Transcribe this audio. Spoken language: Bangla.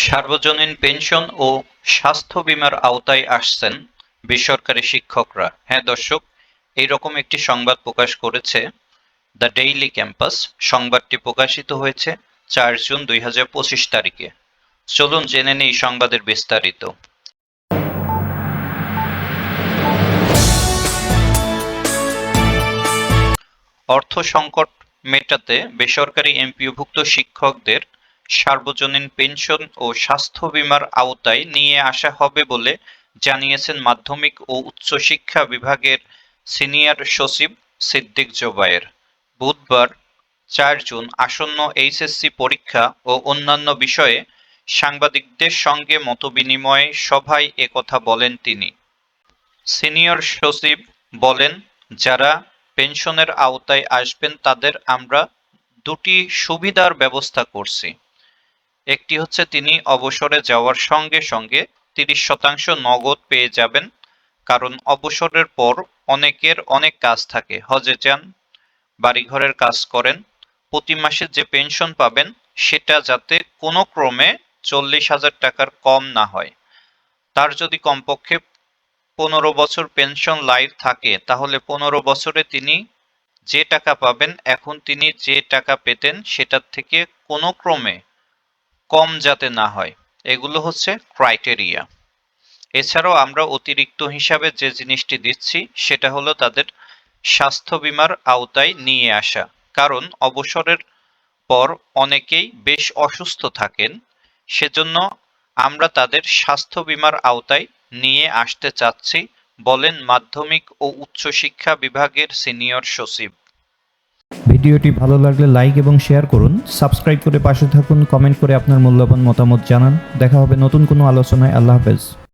সার্বজনীন পেনশন ও স্বাস্থ্য বীমার আওতায় আসছেন বেসরকারি শিক্ষকরা। হ্যাঁ দর্শক, এইরকম একটি সংবাদ প্রকাশ করেছে দ্য ডেইলি ক্যাম্পাস। সংবাদটি প্রকাশিত হয়েছে 4 জুন 2025 তারিখে। চলুন জেনে নেই সংবাদের বিস্তারিত। অর্থ সংকট মেটাতে বেসরকারি এমপিওভুক্ত শিক্ষকদের সার্বজনীন পেনশন ও স্বাস্থ্য বীমার আওতায় নিয়ে আসা হবে বলে জানিয়েছেন মাধ্যমিক ও উচ্চশিক্ষা বিভাগের সিনিয়র সচিব সিদ্দিক জোবায়ের। বুধবার 4 জুন আসন্ন এইচএসসি পরীক্ষা ও অন্যান্য বিষয়ে সাংবাদিকদের সঙ্গে মতবিনিময় সভায় একথা বলেন তিনি। সিনিয়র সচিব বলেন, যারা পেনশনের আওতায় আসবেন তাদের আমরা দুটি সুবিধার ব্যবস্থা করছি। একটি হচ্ছে তিনি অবসরে যাওয়ার সঙ্গে সঙ্গে 30% নগদ পেয়ে যাবেন, কারণ অবসরের পর অনেকের অনেক কাজ থাকে, হজে যান, বাড়িঘরের কাজ করেন। প্রতি মাসে যে পেনশন পাবেন সেটা যাতে কোনো ক্রমে 40,000 টাকার কম না হয়। তার যদি কমপক্ষে 15 বছর পেনশন লাইফ থাকে তাহলে 15 বছরে তিনি যে টাকা পাবেন এখন তিনি যে টাকা পেতেন সেটার থেকে কোনো ক্রমে কম যাতে না হয়, এগুলো হচ্ছে ক্রাইটেরিয়া। এছাড়াও আমরা অতিরিক্ত হিসাবে যে জিনিসটি দিচ্ছি সেটা হলো তাদের স্বাস্থ্য বীমার আওতায় নিয়ে আসা, কারণ অবসরের পর অনেকেই বেশ অসুস্থ থাকেন, সেজন্য আমরা তাদের স্বাস্থ্য বীমার আওতায় নিয়ে আসতে চাচ্ছি, বলেন মাধ্যমিক ও উচ্চশিক্ষা বিভাগের সিনিয়র সচিব। ভিডিওটি ভালো লাগলে লাইক এবং শেয়ার করুন, সাবস্ক্রাইব করে পাশে থাকুন, কমেন্ট করে আপনার মূল্যবান মতামত জানান। দেখা হবে নতুন কোনো আলোচনায়। আল্লাহ হাফেজ।